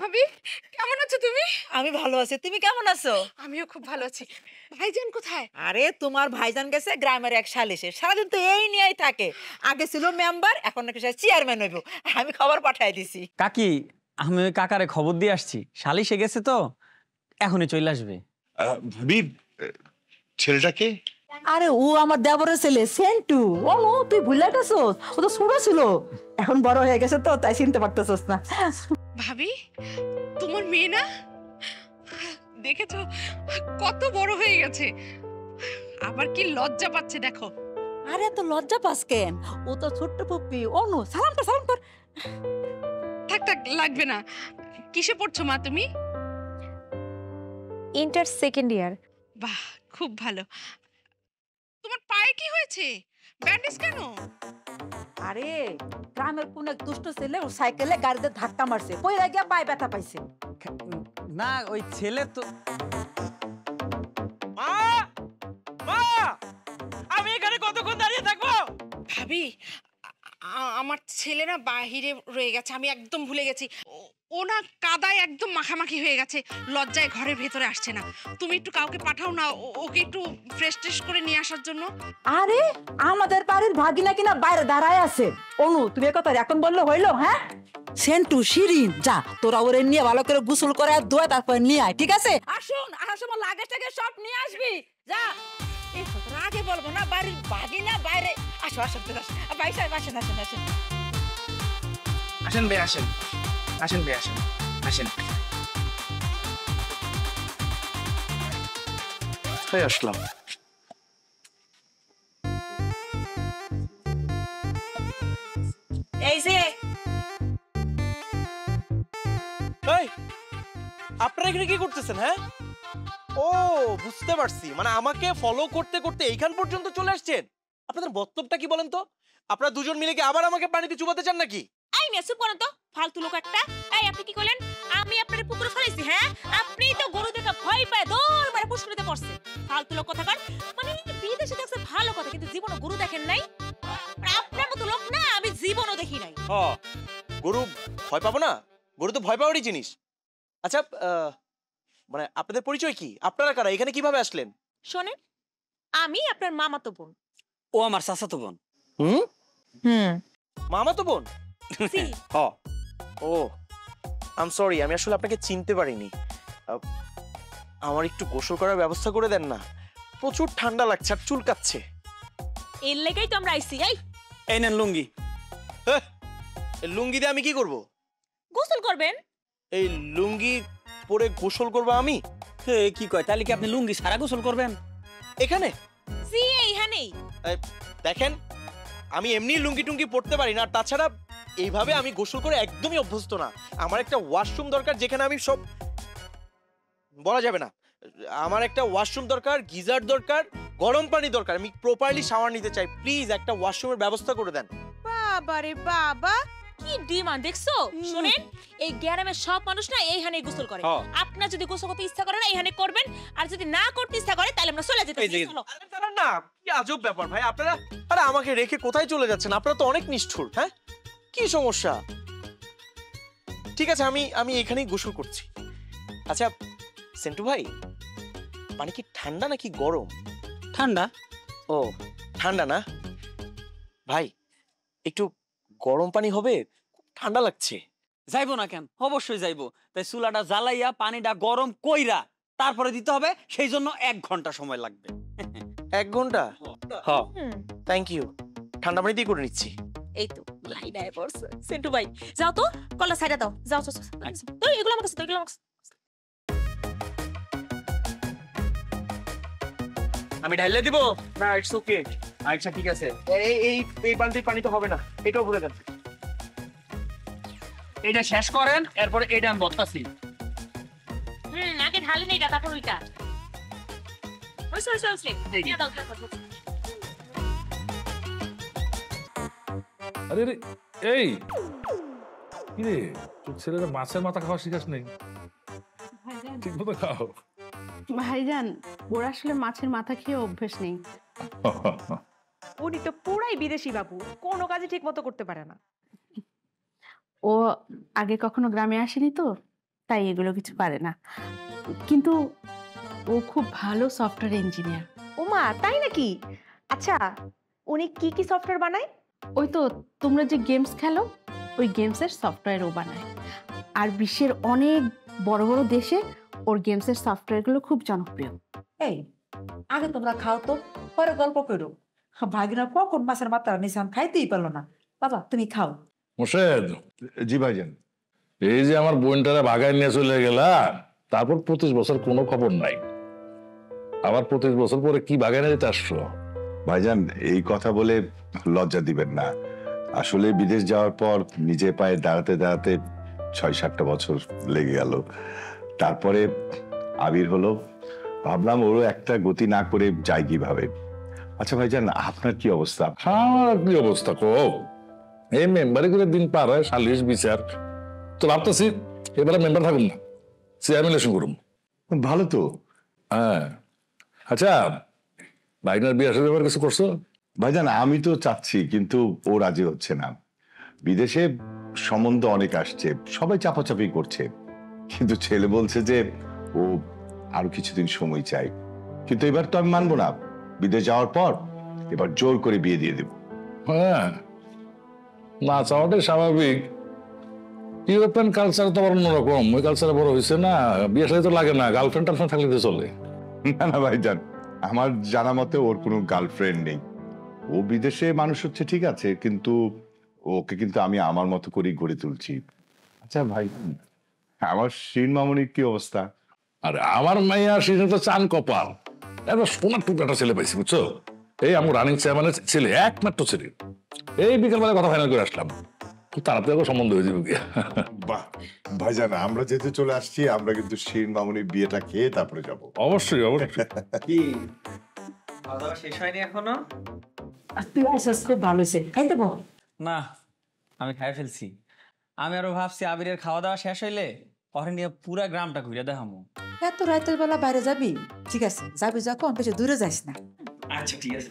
ভাবি কেমন আছো তুমি? আমি ভালো আছি, তুমি কেমন আছো? আমিও খুব ভালো আছি। ভাইজান কোথায়? আরে তোমার ভাইজান গেছে গ্রামের এক সালিশে, সারাদিন তো এই নিয়েই থাকে। আগে ছিল মেম্বার, এখন নাকি সে চেয়ারম্যান হইব। আমি খবর পাঠাই দিছি। কাকি, আমি ওই কাকারে খবর দিয়ে আসছি, সালিশে গেছে তো এখনই চলে আসবে। ভাবি, ছেলেটাকে? আরে ও আমার দেবরের ছেলে সেন্টু। ও তুই ভুলে গেছস? ও তো ছোট ছিল, এখন বড় হয়ে গেছে তো তাই চিনতে পারতেছস না। ভাবি তোমার মেয়ে না? দেখেছো কত বড় হয়ে গেছে, আবার কি লজ্জা পাচ্ছে দেখো। আরে তো লজ্জা পাস কেন? ও তো ছোট্ট পুপি। অনু সালাম কর। থাক থাক লাগবে না। কিসে পড়ছো মা তুমি? Inter second year. বাহ খুব ভালো। তোমার পায়ে কি হয়েছে? ব্যান্ডেজ কেন? আরে গ্রামের কোন এক দুষ্ট ছেলে ও সাইকেলে গাড়িতে ধাক্কা মারছে, পয়রা গিয়া পায়ে ব্যথা পাইছে। না ওই ছেলে তো। মা মা, আমি এখানে কতক্ষণ দাঁড়িয়ে থাকবো? ভাবি আমার ছেলে না বাহিরে রয়ে গেছে, আমি একদম ভুলে গেছি। ও না কাদায় একদম মাখামাখি হয়ে গেছে, লজ্জায় ঘরের ভেতরে আসছে না। তুমি একটু কাউকে পাঠাও না ওকে একটু ফ্রেশ ট্রেশ করে নিয়ে আসার জন্য। আরে আমাদের বাড়ির ভাগিনা কিনা বাইরে দাঁড়ায় আছে। অনু তুমি কথা এখন বললে হইলো? হ্যাঁ সেন্টু শিরিন, যা তোরা ওরে নিয়ে ভালো করে গোসল করে ধোয়া তারপর নিয়ে আয়, ঠিক আছে? আসুন আসার সময় লাগেজ টাগে সব নিয়ে আসবি, যা। এই কথাটা আগে বলবো না? বাড়ির ভাগিনা বাইরে। আসো আসো ভাই সাহেব, আসেন আসেন আসেন। আসেন বে, আসেন আসেন বে, আসেন আসেন। হয়ে আসলাম। এই যে এই, আপনারা এখানে কি করতেছেন? হ্যাঁ, ও বুঝতে পারছি, মানে আমাকে ফলো করতে করতে এইখান পর্যন্ত চলে আসছেন। আপনাদের বক্তব্যটা কি বলেন তো? আপনারা দুজন মিলে কি আবার আমাকে পানিতে চুবাতে চান নাকি? এই মেসু কোন তো ফালতু লোক একটা। এই আপনি কি কইলেন? আমি আপনারে পুকুরে ফেলাইছি? হ্যাঁ, আপনি তো গরু দেখা ভয় পায় দৌড় মারে পুকুরেতে পড়ছে। ফালতু লোক কথা কর। মানে বিদেশে দেখছে ভালো কথা, কিন্তু জীবনে গরু দেখেন নাই। আর আপনার মতো লোক না আমি জীবনও দেখি নাই। গরু ভয় পাবো না? গরু তো ভয় পাওয়ারই জিনিস। আচ্ছা, মানে আপনাদের পরিচয় কি? আপনারা কারা? এখানে কিভাবে আসলেন? শোনেন, আমি আপনার মামাতো বোন। ও আমার চাচাতো বোন। মামাতো বোন? জি। ও আম সরি, আমি আসলে আপনাকে চিনতে পারিনি। আমার একটু গোসল করার ব্যবস্থা করে দেন না, প্রচুর ঠান্ডা লাগছে আর চুলকাচ্ছে। এর লেগেই তো আমরা আইছি। এই নেন লুঙ্গি। এই লুঙ্গি দিয়ে আমি কি করব? গোসল করবেন। এই লুঙ্গি পরে গোসল করব আমি? কি কয়, তাহলে কি আপনি লুঙ্গি সারা গোসল করবেন এখানে? জি এইখানেই। দেখেন, আমি এমনি লুঙ্গি টুঙ্গি পরতে পারি না, আর তাছাড়া এইভাবে আমি গোসল করে একদমই অভ্যস্ত না। আমার একটা ওয়াশরুম দরকার, যেখানে আমি সব বলা যাবে না। আমার একটা ওয়াশরুম দরকার, গিজার দরকার, গরম পানি দরকার। আমি প্রপারলি শাওয়ার নিতে চাই। প্লিজ একটা ওয়াশরুমের ব্যবস্থা করে দেন। বাবারে বাবা, কি ডিমান্ড দেখছো? শুনেন, এই গ্রামের সব মানুষ না এইখানেই গোসল করে। আপনার যদি গোসল করতে ইচ্ছা করে না এইখানে করবেন, আর যদি না করতে ইচ্ছা করে তাহলে আমরা চলে যেতে। চলো। আরে না, কি আজব ব্যাপার ভাই আপনারা। আরে আমাকে রেখে কোথায় চলে যাচ্ছেন? আপনারা তো অনেক নিষ্ঠুর। হ্যাঁ, কি সমস্যা? ঠিক আছে, আমি এখানেই গোসল করছি। আচ্ছা সেন্টু ভাই, পানি কি ঠান্ডা নাকি গরম? ঠান্ডা। ও ঠান্ডা না ভাই, একটু গরম পানি হবে, ঠান্ডা লাগছে। যাইবো না কেন? অবশ্যই যাইবো। তাই চুলাটা জ্বালাইয়া পানিটা গরম কইরা তারপরে দিতে হবে, সেই জন্য 1 ঘন্টা সময় লাগবে। 1 ঘন্টা? হ্যাঁ, থ্যাংক ইউ। ঠান্ডা পানি দিয়ে করে নিচ্ছি। এই তো লাইনায় পড়ছে। সেন্টু ভাই যাও তো, কলা সাইডা দাও। যাও যাও। তো এগুলো আমার কাছে, তো এগুলো আমার কাছে। আমি ঢাইলে দিব না? It's okay. আচ্ছা ঠিক আছে। এই বালতির পানি তো হবে না, এটাও ভরে দেন। এটা শেষ করেন, এরপরে এটা আমি বলতাছি। আগে ঢালে নেই, তারপর ওইটা। আরে রে, এই কি রে, তোর ছেলেরা মাছের মাথা খাওয়া শিখাস নেই? ঠিক মতো খাও। ভাইজান, ওর আসলে মাছের মাথা খেয়ে অভ্যেস নেই। উনি তো পুরাই বিদেশি বাবু, কোনো কাজই ঠিক মতো করতে পারে না। ও আগে কখনো গ্রামে আসেনি তো, তাই এগুলো কিছু পারে না, কিন্তু ও খুব ভালো সফটওয়্যার ইঞ্জিনিয়ার। ওমা তাই নাকি? আচ্ছা উনি কি কি সফটওয়্যার বানায়? ওই তো তোমরা যে গেমস খেলো, ওই গেমসের সফটওয়্যার ও বানায়। আর বিশ্বের অনেক বড় বড় দেশে ওর গেমসের সফটওয়্যারগুলো খুব জনপ্রিয়। এই আগে তোমরা খাও তো, পরে গল্প করো। ভাগিনা কখন মাছের মাথা নিশান খাইতেই পারলো না। বাবা তুমি খাও। মোর্শেদ, জি ভাইজান। এই যে আমার বোনটারা ভাগায় নিয়ে চলে গেলা, তারপর 25 বছর কোনো খবর নাই। আবার 25 বছর পরে কি ভাগায় নিয়ে যেতে আসছো? ভাইজান এই কথা বলে লজ্জা দিবেন না। আসলে বিদেশ যাওয়ার পর নিজে পায়ে দাঁড়াতে দাঁড়াতে 6-7টা বছর লেগে গেল। তারপরে আবির হলো, ভাবলাম ওরও একটা গতি না করে যাই কিভাবে। আচ্ছা ভাইজান, আপনার কি অবস্থা? আমার কি অবস্থা কো, এই মেম্বারে করে দিন পার হয়, সালিশ বিচার। তো ভাবতেছি এবারে মেম্বার থাকুন না, চেয়ারম্যান ইলেকশন করুন। ভালো তো। হ্যাঁ, আচ্ছা ভাইনার বিয়ে আসলে ব্যাপার কিছু করছো? ভাইজান আমি তো চাচ্ছি, কিন্তু ও রাজি হচ্ছে না। বিদেশে সম্বন্ধ অনেক আসছে, সবাই চাপাচাপি করছে, কিন্তু ছেলে বলছে যে ও আরো কিছুদিন সময় চাই। কিন্তু এবার তো আমি মানবো না, বিদেশ যাওয়ার পর এবার জোর করে বিয়ে দিয়ে দেব। হ্যাঁ, না চাওয়াটাই স্বাভাবিক। ইউরোপিয়ান কালচার তো আবার অন্যরকম, ওই কালচারে বড় হয়েছে না, বিয়ে সাথে তো লাগে না, গার্লফ্রেন্ড টার্লফ্রেন্ড থাকলে তো চলে। না না ভাইজান, আমার জানা মতে ওর কোনো গার্লফ্রেন্ড নেই। ও বিদেশে মানুষ হচ্ছে ঠিক আছে, কিন্তু ওকে কিন্তু আমি আমার মতো করেই গড়ে তুলছি। আচ্ছা ভাই, আমার শিন মামনির কি অবস্থা? আরে আমার মাইয়া সেটা তো চান কপাল, একবার সোনার টুকরা একটা ছেলে পাইছি বুঝছো। এই আমার রানিং চেয়ারম্যানের ছেলে, একমাত্র ছেলে। এই বিকেলবেলা কথা ফাইনাল করে আসলাম, খুব তাড়াতাড়ি সম্বন্ধ হয়ে যাবে গিয়া। বাহ ভাইজান, আমরা যেহেতু চলে আসছি, আমরা কিন্তু শিন মামনির বিয়েটা খেয়ে তারপরে যাব। অবশ্যই অবশ্যই। কি খাওয়া দাওয়া শেষ হয়নি এখনো? তুই আসছিস, খুব ভালো হয়েছে, খাইতে বল। না, আমি খাই ফেলছি। আমি আরো ভাবছি আবিরের খাওয়া দাওয়া শেষ হইলে পরে নিয়ে পুরা গ্রামটা ঘুরে দেখামো। এত রাতের বেলা বাইরে যাবি? ঠিক আছে যাবি, যখন বেশি দূরে যাইস না। আচ্ছা ঠিক আছে।